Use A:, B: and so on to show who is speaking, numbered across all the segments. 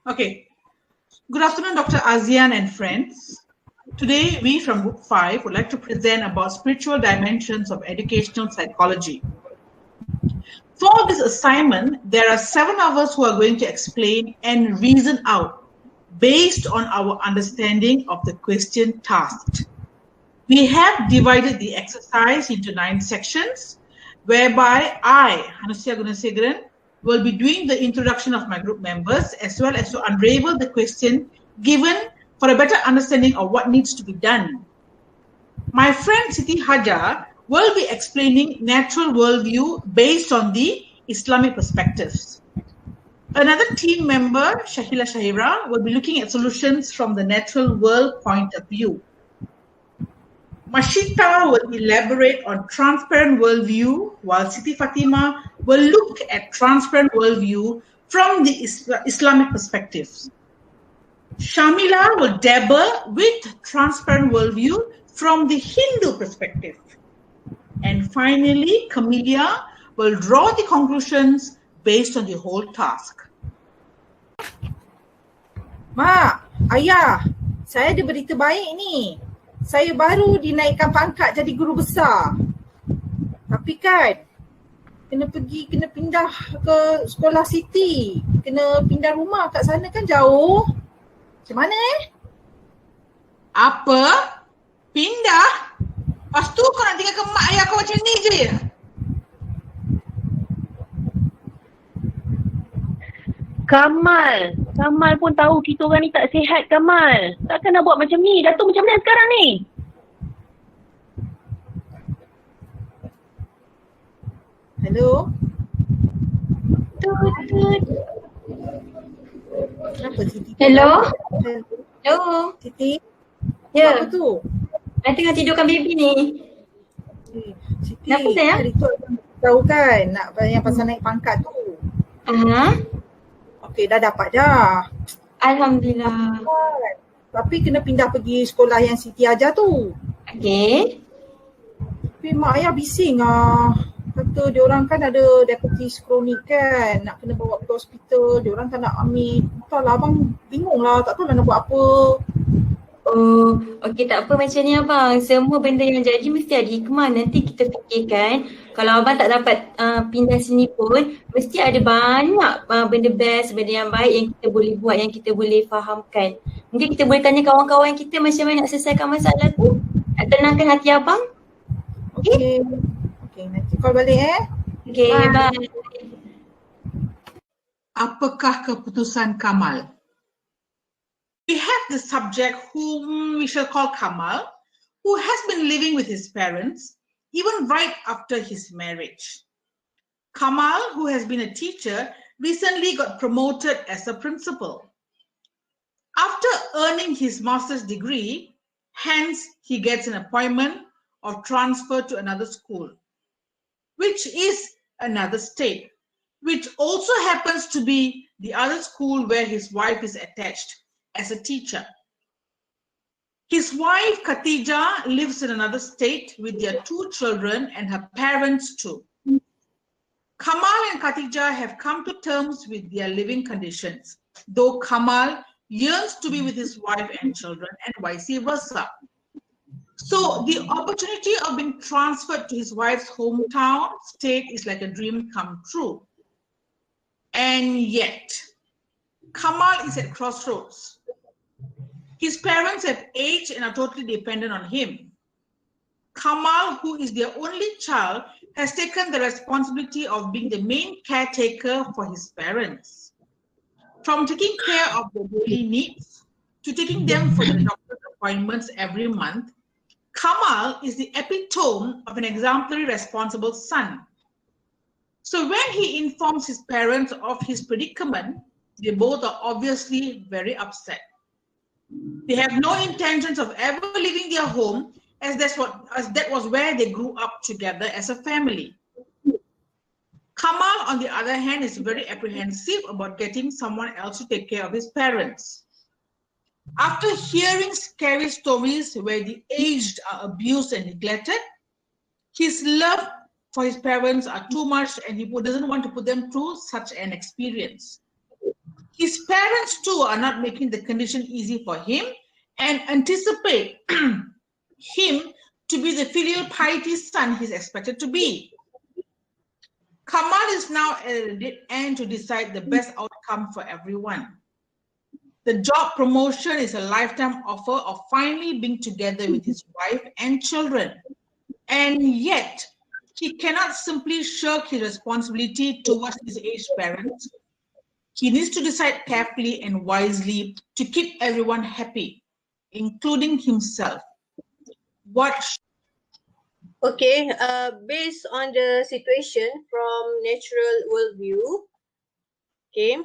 A: Okay. Good afternoon, Dr. Azian and friends. Today, we from Book 5 would like to present about spiritual dimensions of educational psychology. For this assignment, there are 7 of us who are going to explain and reason out based on our understanding of the question tasked. We have divided the exercise into 9 sections, whereby I, Hanusya Gunasegaran, will be doing the introduction of my group members as well as to unravel the question given for a better understanding of what needs to be done. My friend Siti Hajar will be explaining natural worldview based on the Islamic perspectives. Another team member, Shahila Shahira, will be looking at solutions from the natural world point of view. Mashita will elaborate on transparent worldview, while Siti Fatima will look at transparent worldview from the Islamic perspectives. Shamila will dabble with transparent worldview from the Hindu perspective. And finally, Camellia will draw the conclusions based on the whole task.
B: Mak, Ayah, saya ada berita baik ni. Saya baru dinaikkan pangkat jadi guru besar. Tapi kan, kena pindah ke sekolah Siti. Kena pindah rumah kat sana kan jauh. Macam mana
A: Apa? Pindah? Lepas tu kau nak tinggalkan mak ayah kau macam ni je?
C: Kamal pun tahu kita orang ni tak sihat, Kamal. Takkan nak buat macam ni. Datuk macam mana sekarang ni?
B: Hello?
C: Tut.
B: Kenapa Siti?
D: Hello? Hello?
B: Siti?
D: Ya,
B: Apa tu?
D: I tengah tidurkan baby ni.
B: Siti,
D: Kenapa, sayang?
B: hari tu abang tahu kan nak yang pasal naik pangkat tu. Okey, dah dapat dah.
D: Alhamdulillah.
B: Tapi kena pindah pergi sekolah yang Siti ajar tu.
D: Okay.
B: Tapi mak ayah bising lah. Kata diorang kan ada diabetes kronik kan. Nak kena bawa pergi hospital. Diorang tak nak ambil. Entahlah abang bingung lah. Tak tahu lah nak buat apa.
D: Oh, okey, tak apa macam ni abang. Semua benda yang jadi mesti ada hikmah. Nanti kita fikirkan kalau abang tak dapat pindah sini pun mesti ada banyak benda best, benda yang baik yang kita boleh buat, yang kita boleh fahamkan. Mungkin kita boleh tanya kawan-kawan kita macam mana nak selesaikan masalah tu. Nak tenangkan hati abang.
B: Okey, nanti call balik
D: Okey, bye.
A: Apakah keputusan Kamal? We have the subject whom we shall call Kamal, who has been living with his parents even right after his marriage. Kamal, who has been a teacher, recently got promoted as a principal. After earning his master's degree, hence he gets an appointment or transfer to another school, which is another state, which also happens to be the other school where his wife is attached as a teacher. His wife Khatija lives in another state with their 2 children and her parents too. Kamal and Khatija have come to terms with their living conditions, though Kamal yearns to be with his wife and children and vice versa. So the opportunity of being transferred to his wife's hometown state is like a dream come true. And yet, Kamal is at crossroads. His parents have aged and are totally dependent on him. Kamal, who is their only child, has taken the responsibility of being the main caretaker for his parents. From taking care of their daily needs to taking them for the doctor's appointments every month, Kamal is the epitome of an exemplary responsible son. So when he informs his parents of his predicament, they both are obviously very upset. They have no intentions of ever leaving their home, as that was where they grew up together as a family. Kamal, on the other hand, is very apprehensive about getting someone else to take care of his parents. After hearing scary stories where the aged are abused and neglected, his love for his parents are too much and he doesn't want to put them through such an experience. His parents too are not making the condition easy for him and anticipate him to be the filial piety son he's expected to be. Kamal is now at a dead end to decide the best outcome for everyone. The job promotion is a lifetime offer of finally being together with his wife and children. And yet, he cannot simply shirk his responsibility towards his aged parents. He needs to decide carefully and wisely to keep everyone happy, including himself.
E: Okay, based on the situation from natural worldview, okay,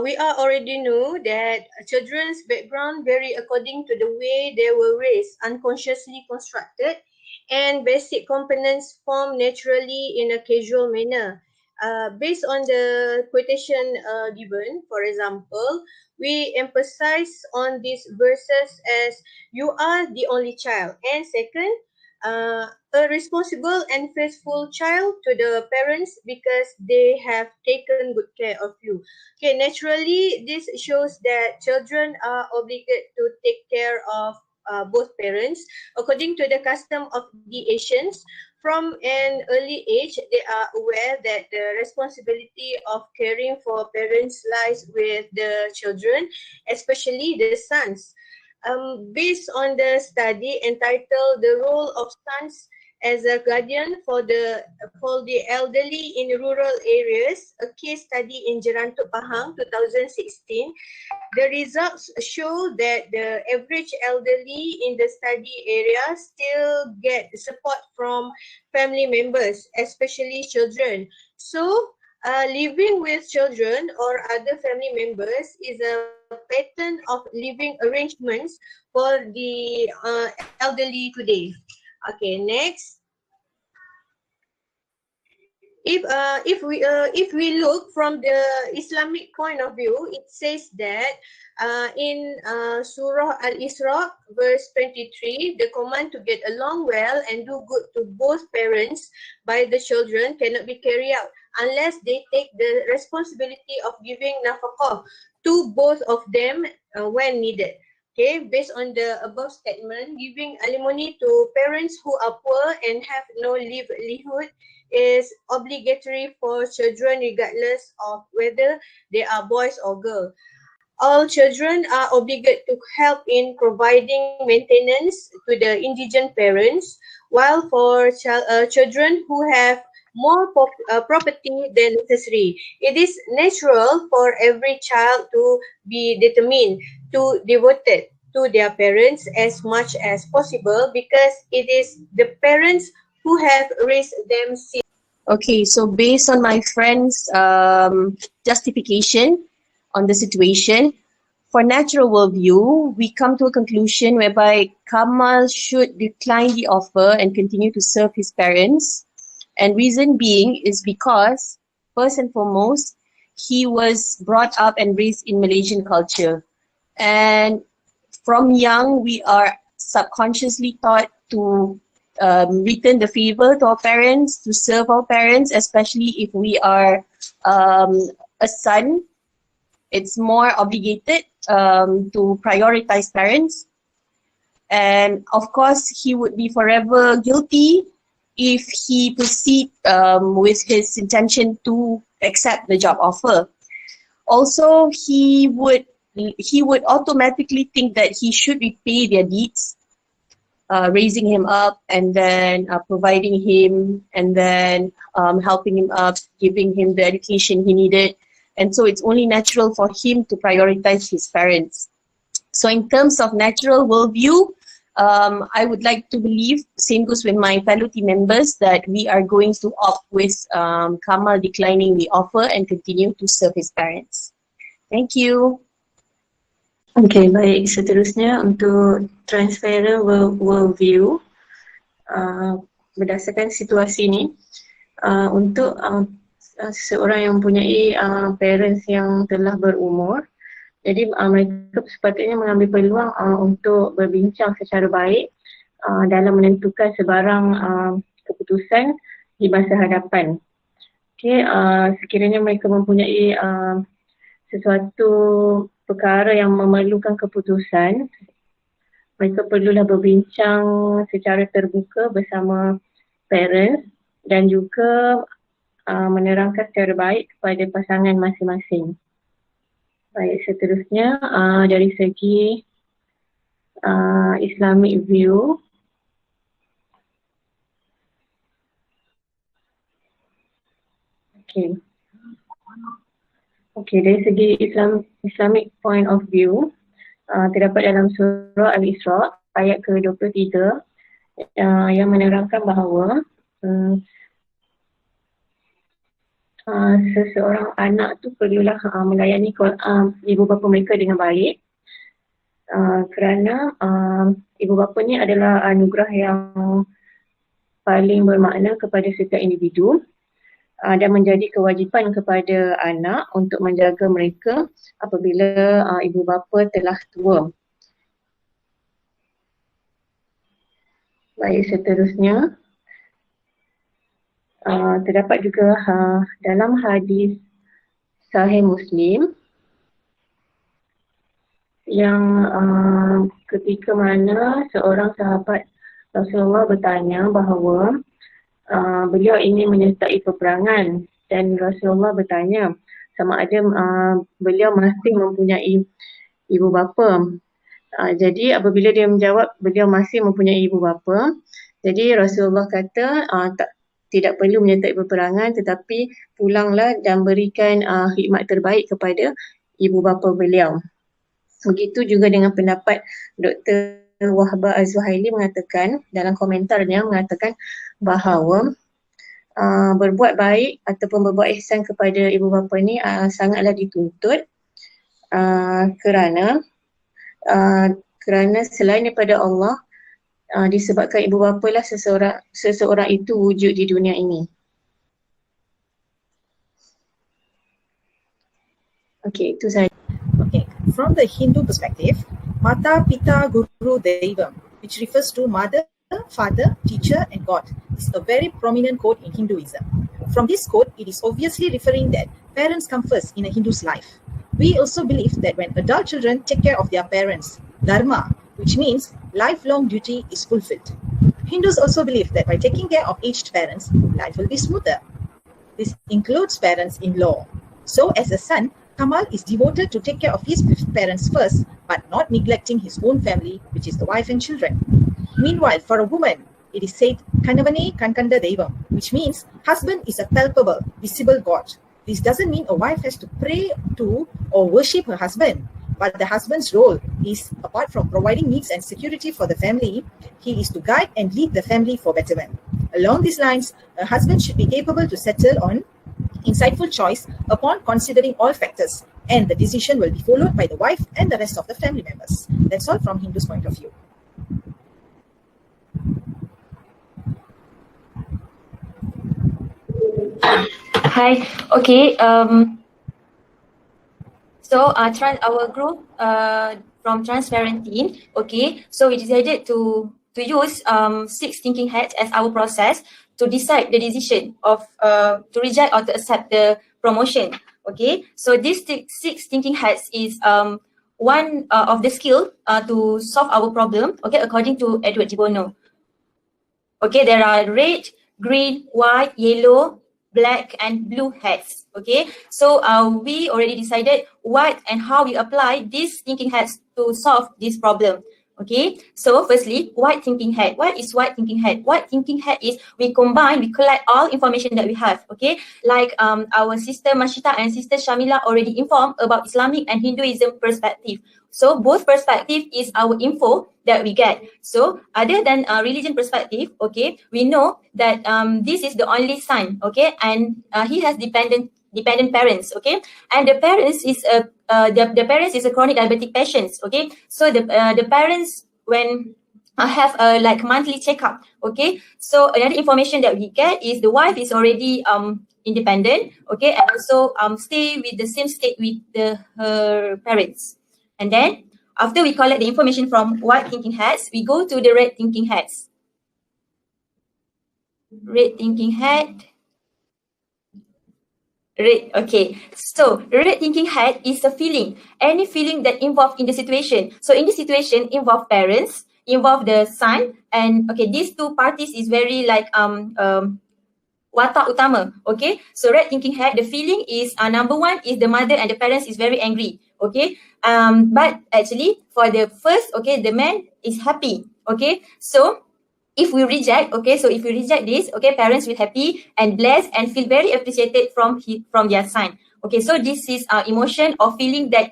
E: we are already know that children's background vary according to the way they were raised, unconsciously constructed, and basic components form naturally in a casual manner. Based on the quotation given, for example, we emphasize on these verses as you are the only child, and second, a responsible and faithful child to the parents because they have taken good care of you. Okay, naturally, this shows that children are obligated to take care of both parents. According to the custom of the Asians, from an early age, they are aware that the responsibility of caring for parents lies with the children, especially the sons. Based on the study entitled "The Role of Sons as a Guardian for the Elderly in Rural Areas," a case study in Jerantuk, Pahang, 2016, the results show that the average elderly in the study area still get support from family members, especially children. So, living with children or other family members is a pattern of living arrangements for the elderly today. Okay, next. If we look from the Islamic point of view, it says that in Surah Al-Isra, verse 23, the command to get along well and do good to both parents by the children cannot be carried out unless they take the responsibility of giving nafaqah to both of them when needed. Okay, based on the above statement, giving alimony to parents who are poor and have no livelihood is obligatory for children regardless of whether they are boys or girls. All children are obligated to help in providing maintenance to the indigent parents, while for children who have more property than necessary, it is natural for every child to be determined to devoted to their parents as much as possible because it is the parents who have raised them.
C: Okay, so based on my friend's justification on the situation, for natural worldview, we come to a conclusion whereby Kamal should decline the offer and continue to serve his parents. And reason being is because, first and foremost, he was brought up and raised in Malaysian culture. And from young, we are subconsciously taught to return the favor to our parents, to serve our parents, especially if we are a son. It's more obligated to prioritize parents. And of course, he would be forever guilty if he proceed with his intention to accept the job offer. Also, he would automatically think that he should repay their deeds, raising him up and then providing him and then helping him up, giving him the education he needed. And so it's only natural for him to prioritize his parents. So in terms of natural worldview, I would like to believe, same goes with my fellow team members, that we are going to opt with Kamal declining the offer and continue to serve his parents. Thank you.
D: Okay, baik. Seterusnya untuk transferer worldview, berdasarkan situasi ini, untuk seseorang yang mempunyai parents yang telah berumur, jadi mereka sepatutnya mengambil peluang untuk berbincang secara baik dalam menentukan sebarang keputusan di masa hadapan. Okay, sekiranya mereka mempunyai
F: sesuatu perkara yang memerlukan keputusan, mereka perlulah berbincang secara terbuka bersama parents dan juga menerangkan secara baik kepada pasangan masing-masing. Baik, seterusnya dari segi Islamic view. Okay, dari segi Islamic point of view, terdapat dalam surah Al-Isra ayat ke-23 yang menerangkan bahawa seseorang anak tu perlulah melayani ibu bapa mereka dengan baik, kerana ibu bapa ni adalah anugerah yang paling bermakna kepada setiap individu. Dan menjadi kewajipan kepada anak untuk menjaga mereka apabila ibu bapa telah tua. Baik, seterusnya terdapat juga dalam hadis Sahih Muslim yang ketika mana seorang sahabat Rasulullah bertanya bahawa beliau ingin menyertai peperangan dan Rasulullah bertanya sama ada beliau masih mempunyai ibu bapa. Jadi apabila dia menjawab beliau masih mempunyai ibu bapa, jadi Rasulullah kata tidak perlu menyertai peperangan tetapi pulanglah dan berikan khidmat terbaik kepada ibu bapa beliau. Begitu juga dengan pendapat Dr. Wahbah Az-Zuhaili mengatakan dalam komentarnya mengatakan bahawa berbuat baik ataupun berbuat ihsan kepada ibu bapa ni sangatlah dituntut kerana selain daripada Allah disebabkan ibu bapa lah seseorang itu wujud di dunia ini. Okey, itu sahaja.
B: Okay, from the Hindu perspective, Mata Pita Guru Devam, which refers to mother, father, teacher and God, is a very prominent quote in Hinduism. From this quote, it is obviously referring that parents come first in a Hindu's life. We also believe that when adult children take care of their parents, dharma, which means lifelong duty, is fulfilled. Hindus also believe that by taking care of aged parents, life will be smoother. This includes parents-in-law. So as a son, Kamal is devoted to take care of his parents first, but not neglecting his own family, which is the wife and children. Meanwhile, for a woman, it is said, Kanavane Kankanda Devam, which means husband is a palpable, visible God. This doesn't mean a wife has to pray to or worship her husband, but the husband's role is, apart from providing needs and security for the family, he is to guide and lead the family for betterment. Along these lines, a husband should be capable to settle on insightful choice upon considering all factors, and the decision will be followed by the wife and the rest of the family members. That's all from Hindu's point of view.
D: Hi. Okay. So our group from Transparent Teen. Okay. So we decided to use 6 thinking hats as our process to decide the decision of to reject or to accept the promotion. Okay. So these 6 thinking hats is one of the skill to solve our problem. Okay, according to Edward de Bono. Okay, there are red, green, white, yellow, black and blue hats. Okay, so we already decided what and how we apply these thinking hats to solve this problem. Okay, so firstly, white thinking hat. What is white thinking hat? White thinking hat is we collect all information that we have. Okay, like our sister Mashita and sister Shamila already informed about Islamic and Hinduism perspective. So both perspective is our info that we get. So other than religion perspective, okay, we know that this is the only son, okay, and he has dependent parents, okay, and the parents is the parents is a chronic diabetic patients, okay. So the parents when have a like monthly checkup, okay. So another information that we get is the wife is already independent, okay, and also stay with the same state with her parents. And then after we collect the information from white thinking hats, we go to the red thinking hats. Red thinking hat. Red, okay. So red thinking hat is a feeling, any feeling that involved in the situation. So in this situation, involve parents, involve the son, and okay, these two parties is very like watak utama. Okay, so red thinking hat, the feeling is number one is the mother and the parents is very angry. Okay, but actually for the first, okay, the man is happy. Okay, so if we reject, okay, so if we reject this, okay, parents will happy and blessed and feel very appreciated from their son. Okay, so this is emotion or feeling that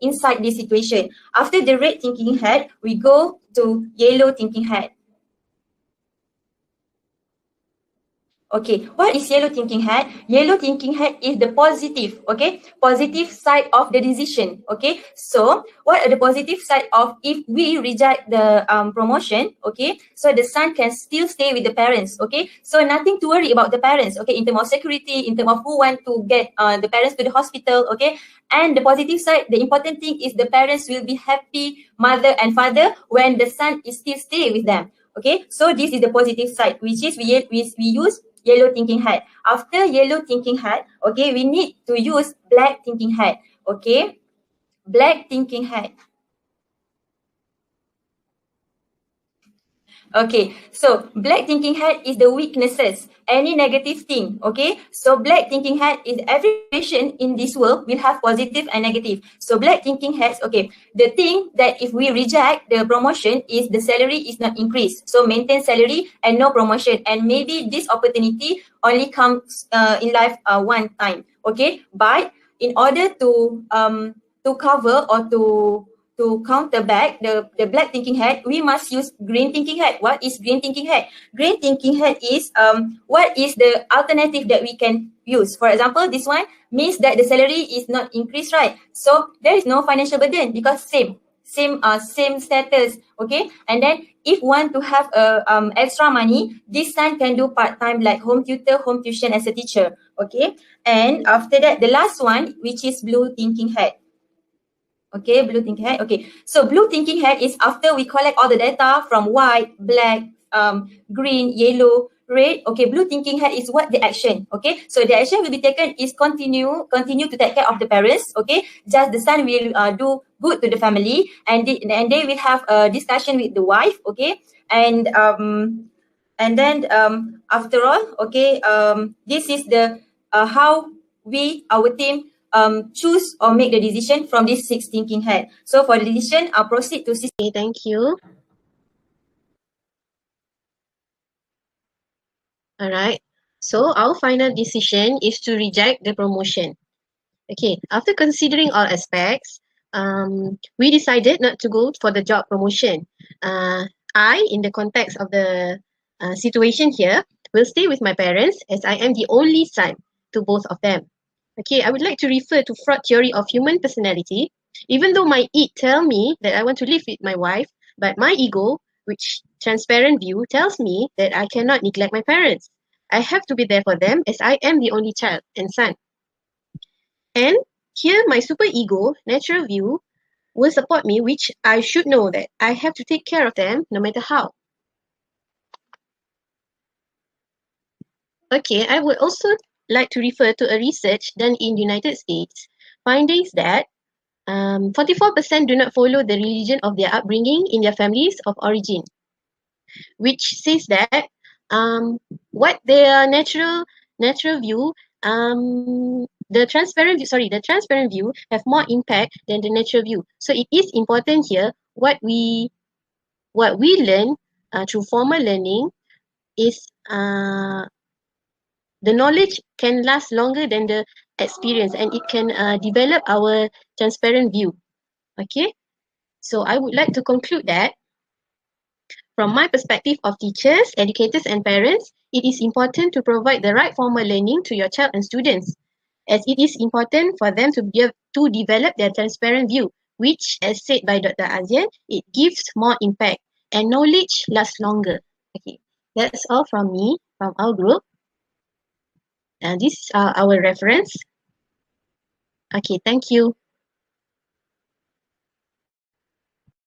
D: inside this situation. After the red thinking hat, we go to yellow thinking hat. Okay, what is yellow thinking hat? Yellow thinking hat is the positive, okay? Positive side of the decision, okay? So, what are the positive side of if we reject the promotion, okay? So, the son can still stay with the parents, okay? So, nothing to worry about the parents, okay? In terms of security, in terms of who want to get the parents to the hospital, okay? And the positive side, the important thing is the parents will be happy, mother and father, when the son is still stay with them, okay? So, this is the positive side, which is we use yellow thinking hat. After yellow thinking hat, okay, we need to use black thinking hat, okay? Black thinking hat. Okay, so black thinking hat is the weaknesses, any negative thing, okay? So black thinking hat is every patient in this world will have positive and negative. So black thinking hats, okay, the thing that if we reject the promotion is the salary is not increased. So maintain salary and no promotion, and maybe this opportunity only comes in life one time, okay? But in order to cover or to counter back the black thinking hat, we must use green thinking hat. What is green thinking hat? Green thinking hat is what is the alternative that we can use. For example, this one means that the salary is not increased, right? So there is no financial burden because same status, okay? And then if want to have extra money, this son can do part-time like home tutor, home tuition as a teacher, okay? And after that, the last one, which is blue thinking hat. Okay, blue thinking hat. Okay, so blue thinking hat is after we collect all the data from white, black, green, yellow, red. Okay, blue thinking hat is what the action. Okay, so the action will be taken is continue to take care of the parents. Okay, just the son will do good to the family, and they will have a discussion with the wife. Okay, and then after all, okay, this is the how our team choose or make the decision from this 6 thinking hat. So for the decision, I'll proceed to
G: Okay, thank you. All right. So our final decision is to reject the promotion. Okay, after considering all aspects, we decided not to go for the job promotion. I, in the context of the situation here, will stay with my parents as I am the only son to both of them. Okay, I would like to refer to Freud theory of human personality. Even though my id tell me that I want to live with my wife, but my ego, which transparent view, tells me that I cannot neglect my parents. I have to be there for them as I am the only child and son. And here my super ego, natural view, will support me, which I should know that I have to take care of them no matter how. Okay, I would also like to refer to a research done in United States, findings that 44% do not follow the religion of their upbringing in their families of origin, which says that what their natural view, the transparent view have more impact than the natural view. So it is important here what we learn through formal learning is the knowledge can last longer than the experience, and it can develop our transparent view. Okay, so I would like to conclude that from my perspective of teachers, educators and parents, it is important to provide the right formal learning to your child and students, as it is important for them to develop their transparent view, which, as said by Dr. Azian, it gives more impact and knowledge lasts longer. Okay, that's all from me, from our group. And this is our reference. Okay, thank you.